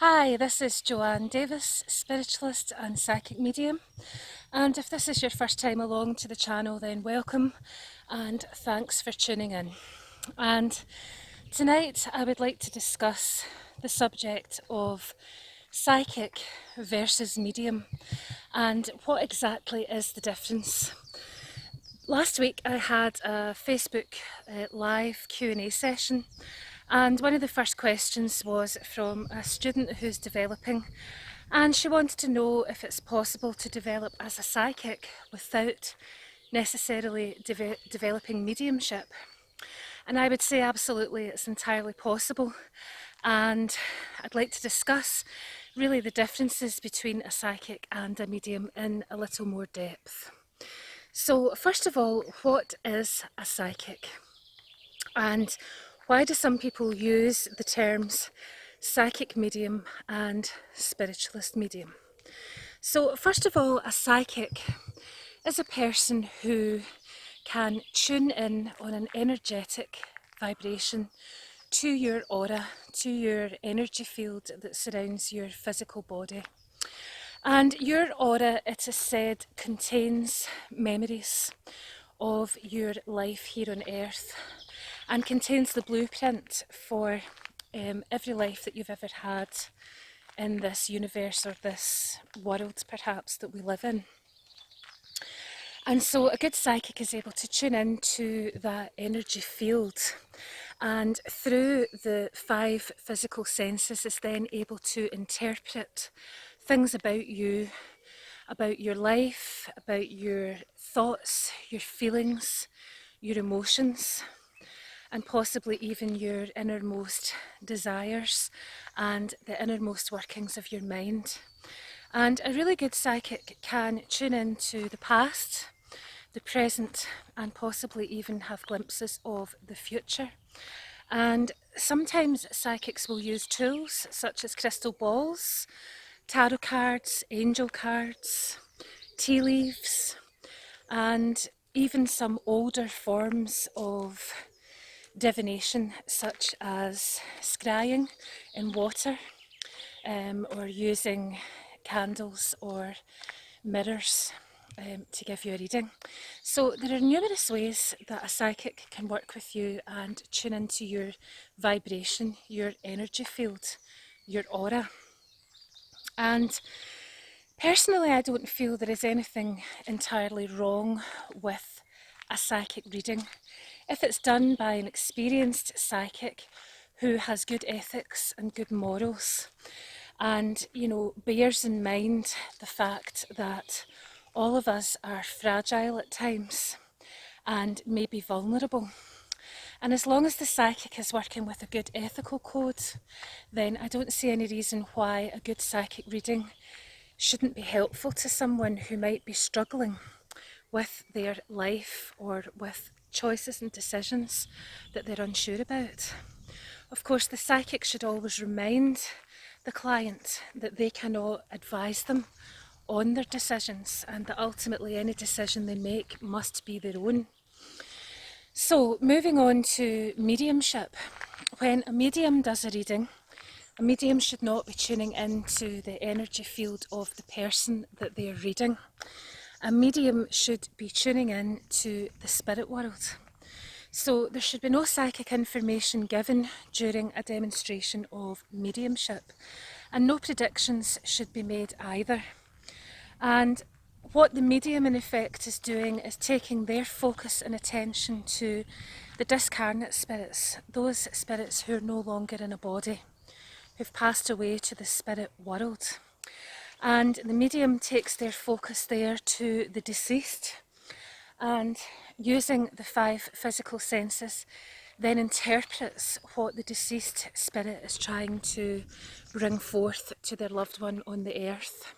Hi, this is Joanne Davies Spiritualist and Psychic Medium, and if this is your first time along to the channel, then welcome and thanks for tuning in. And tonight I would like to discuss the subject of psychic versus medium and what exactly is the difference. Last week I had a Facebook live Q&A session, and one of the first questions was from a student who's developing, and she wanted to know if it's possible to develop as a psychic without necessarily developing mediumship. And I would say absolutely, it's entirely possible. And I'd like to discuss really the differences between a psychic and a medium in a little more depth. So first of all, what is a psychic? And why do some people use the terms psychic medium and spiritualist medium? So first of all, a psychic is a person who can tune in on an energetic vibration to your aura, to your energy field that surrounds your physical body. And your aura, it is said, contains memories of your life here on earth and contains the blueprint for every life that you've ever had in this universe or this world perhaps that we live in. And so a good psychic is able to tune into that energy field, and through the 5 physical senses is then able to interpret things about you, about your life, about your thoughts, your feelings, your emotions, and possibly even your innermost desires and the innermost workings of your mind. And a really good psychic can tune into the past, the present, and possibly even have glimpses of the future. And sometimes psychics will use tools such as crystal balls, tarot cards, angel cards, tea leaves, and even some older forms of divination such as scrying in water, or using candles or mirrors to give you a reading. So there are numerous ways that a psychic can work with you and tune into your vibration, your energy field, your aura. And personally, I don't feel there is anything entirely wrong with a psychic reading if it's done by an experienced psychic who has good ethics and good morals, and bears in mind the fact that all of us are fragile at times and may be vulnerable. And as long as the psychic is working with a good ethical code, then I don't see any reason why a good psychic reading shouldn't be helpful to someone who might be struggling with their life or with choices and decisions that they're unsure about. Of course, the psychic should always remind the client that they cannot advise them on their decisions, and that ultimately any decision they make must be their own. So moving on to mediumship. When a medium does a reading, a medium should not be tuning into the energy field of the person that they are reading. A medium should be tuning in to the spirit world. So there should be no psychic information given during a demonstration of mediumship, and no predictions should be made either. And what the medium in effect is doing is taking their focus and attention to the discarnate spirits, those spirits who are no longer in a body, who've passed away to the spirit world. And the medium takes their focus there to the deceased, and using the 5 physical senses then interprets what the deceased spirit is trying to bring forth to their loved one on the earth.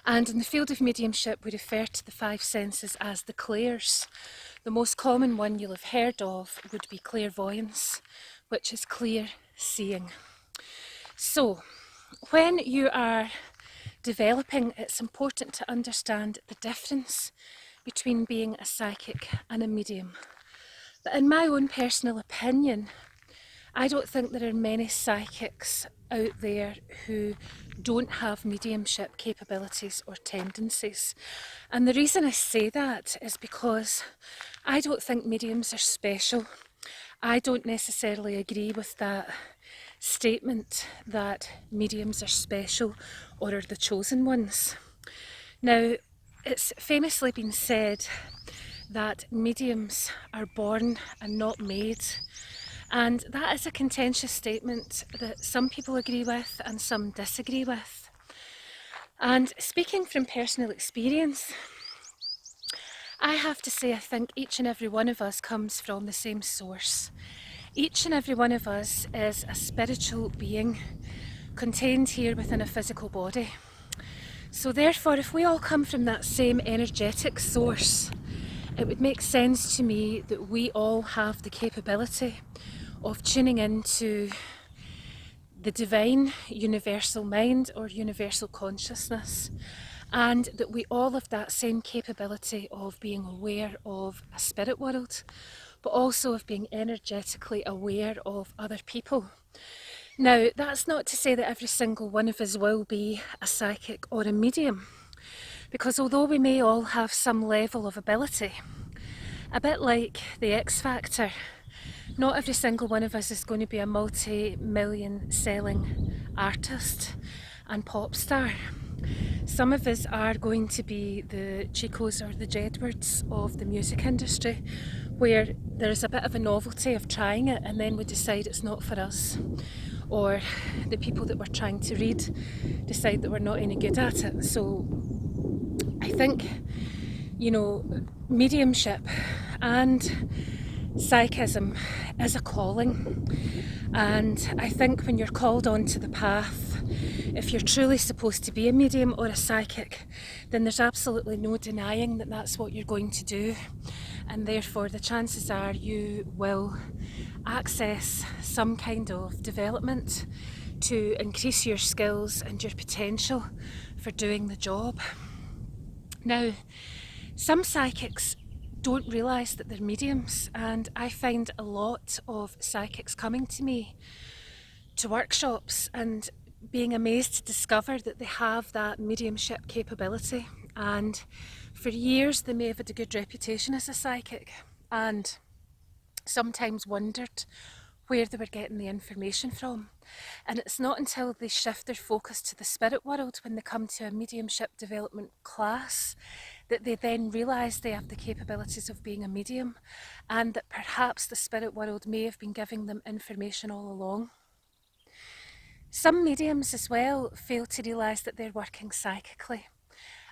And in the field of mediumship, we refer to the 5 senses as the clairs. The most common one you'll have heard of would be clairvoyance, which is clear seeing. So when you are developing, it's important to understand the difference between being a psychic and a medium. But in my own personal opinion, I don't think there are many psychics out there who don't have mediumship capabilities or tendencies. And the reason I say that is because I don't think mediums are special. I don't necessarily agree with that statement that mediums are special or are the chosen ones. Now, it's famously been said that mediums are born and not made. And that is a contentious statement that some people agree with and some disagree with. And speaking from personal experience, I have to say I think each and every one of us comes from the same source. Each and every one of us is a spiritual being contained here within a physical body. So therefore, if we all come from that same energetic source, it would make sense to me that we all have the capability of tuning into the divine universal mind or universal consciousness, and that we all have that same capability of being aware of a spirit world, but also of being energetically aware of other people. Now, that's not to say that every single one of us will be a psychic or a medium, because although we may all have some level of ability, a bit like the X Factor, not every single one of us is going to be a multi-million selling artist and pop star. Some of us are going to be the Chicos or the Jedwards of the music industry, where there's a bit of a novelty of trying it and then we decide it's not for us. Or the people that we're trying to read decide that we're not any good at it. So I think, mediumship and psychism is a calling, and I think when you're called onto the path, if you're truly supposed to be a medium or a psychic, then there's absolutely no denying that that's what you're going to do, and therefore the chances are you will access some kind of development to increase your skills and your potential for doing the job. Now, some psychics don't realise that they're mediums, and I find a lot of psychics coming to me to workshops and being amazed to discover that they have that mediumship capability, and for years they may have had a good reputation as a psychic and sometimes wondered where they were getting the information from. And it's not until they shift their focus to the spirit world when they come to a mediumship development class that they then realise they have the capabilities of being a medium, and that perhaps the spirit world may have been giving them information all along. Some mediums as well fail to realise that they're working psychically,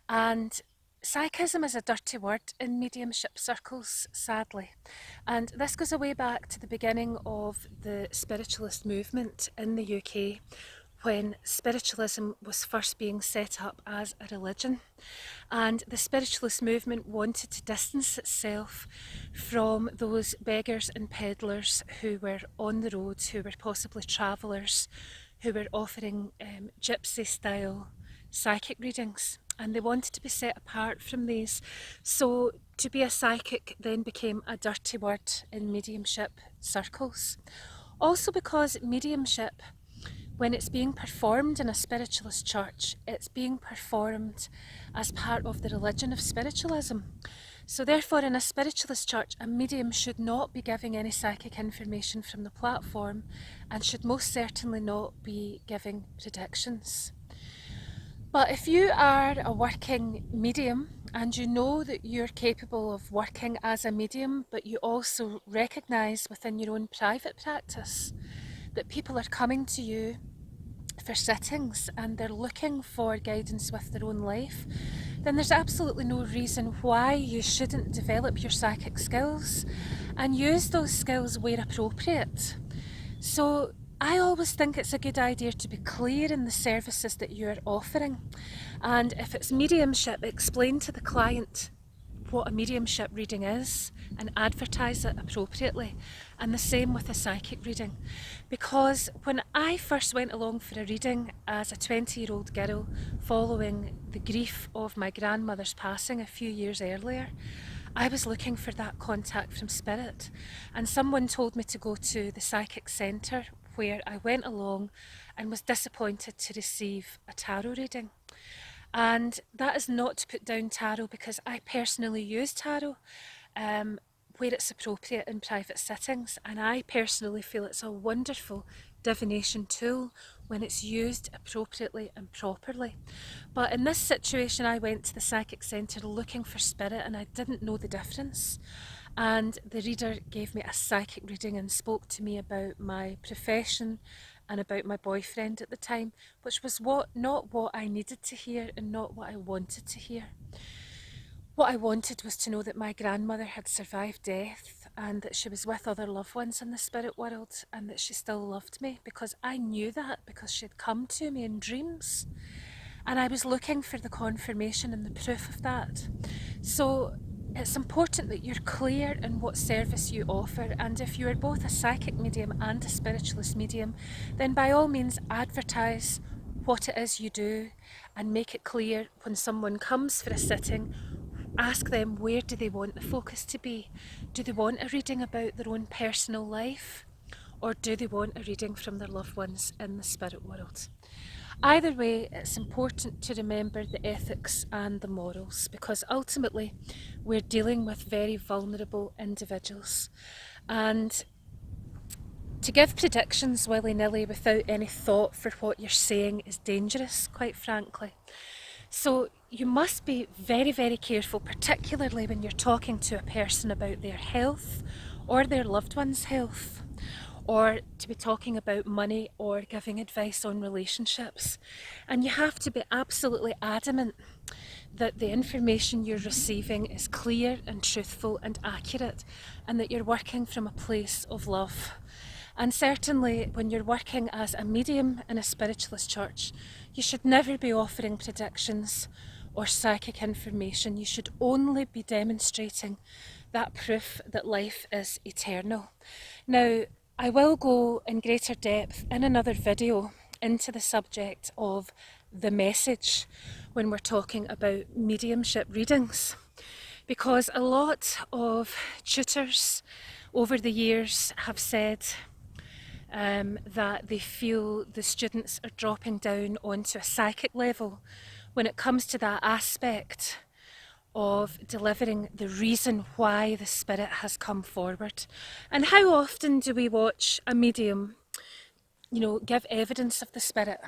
and psychism is a dirty word in mediumship circles, sadly, and this goes way back to the beginning of the spiritualist movement in the UK, when spiritualism was first being set up as a religion, and the spiritualist movement wanted to distance itself from those beggars and peddlers who were on the road, who were possibly travellers, who were offering gypsy style psychic readings, and they wanted to be set apart from these. So to be a psychic then became a dirty word in mediumship circles. Also because mediumship, when it's being performed in a spiritualist church, it's being performed as part of the religion of spiritualism. So therefore, in a spiritualist church, a medium should not be giving any psychic information from the platform, and should most certainly not be giving predictions. But if you are a working medium and you know that you're capable of working as a medium, but you also recognise within your own private practice that people are coming to you for sittings and they're looking for guidance with their own life, then there's absolutely no reason why you shouldn't develop your psychic skills and use those skills where appropriate. So I always think it's a good idea to be clear in the services that you're offering, and if it's mediumship, explain to the client what a mediumship reading is and advertise it appropriately, and the same with a psychic reading. Because when I first went along for a reading as a 20-year-old girl following the grief of my grandmother's passing a few years earlier, I was looking for that contact from spirit, and someone told me to go to the Psychic Centre, where I went along and was disappointed to receive a tarot reading. And that is not to put down tarot, because I personally use tarot where it's appropriate in private sittings, and I personally feel it's a wonderful divination tool when it's used appropriately and properly. But in this situation, I went to the Psychic Centre looking for spirit, and I didn't know the difference. And the reader gave me a psychic reading and spoke to me about my profession and about my boyfriend at the time, which was not what I needed to hear and not what I wanted to hear. What I wanted was to know that my grandmother had survived death and that she was with other loved ones in the spirit world and that she still loved me, because I knew that because she had come to me in dreams. And I was looking for the confirmation and the proof of that. So it's important that you're clear in what service you offer, and if you are both a psychic medium and a spiritualist medium, then by all means advertise what it is you do and make it clear when someone comes for a sitting. Ask them, where do they want the focus to be? Do they want a reading about their own personal life, or do they want a reading from their loved ones in the spirit world? Either way, it's important to remember the ethics and the morals, because ultimately we're dealing with very vulnerable individuals. And to give predictions willy-nilly without any thought for what you're saying is dangerous, quite frankly. So you must be very, very careful, particularly when you're talking to a person about their health or their loved one's health, or to be talking about money or giving advice on relationships. And you have to be absolutely adamant that the information you're receiving is clear and truthful and accurate, and that you're working from a place of love. And certainly when you're working as a medium in a spiritualist church, you should never be offering predictions or psychic information. You should only be demonstrating that proof that life is eternal. Now, I will go in greater depth in another video into the subject of the message when we're talking about mediumship readings, because a lot of tutors over the years have said that they feel the students are dropping down onto a psychic level when it comes to that aspect of delivering the reason why the spirit has come forward. And how often do we watch a medium, give evidence of the spirit,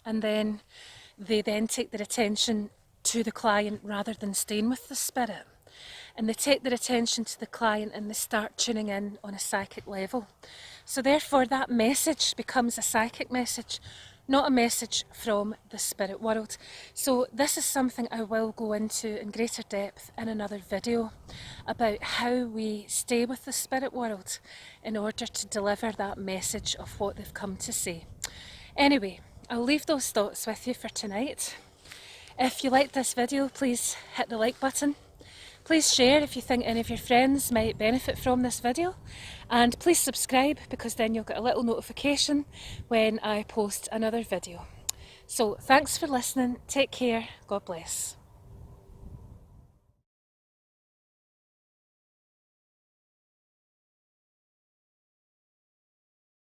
and then they then take their attention to the client rather than staying with the spirit? And they take their attention to the client and they start tuning in on a psychic level. So therefore that message becomes a psychic message, not a message from the spirit world. So this is something I will go into in greater depth in another video, about how we stay with the spirit world in order to deliver that message of what they've come to say. Anyway, I'll leave those thoughts with you for tonight. If you liked this video, please hit the like button. Please share if you think any of your friends might benefit from this video, and please subscribe, because then you'll get a little notification when I post another video. So thanks for listening, take care, God bless.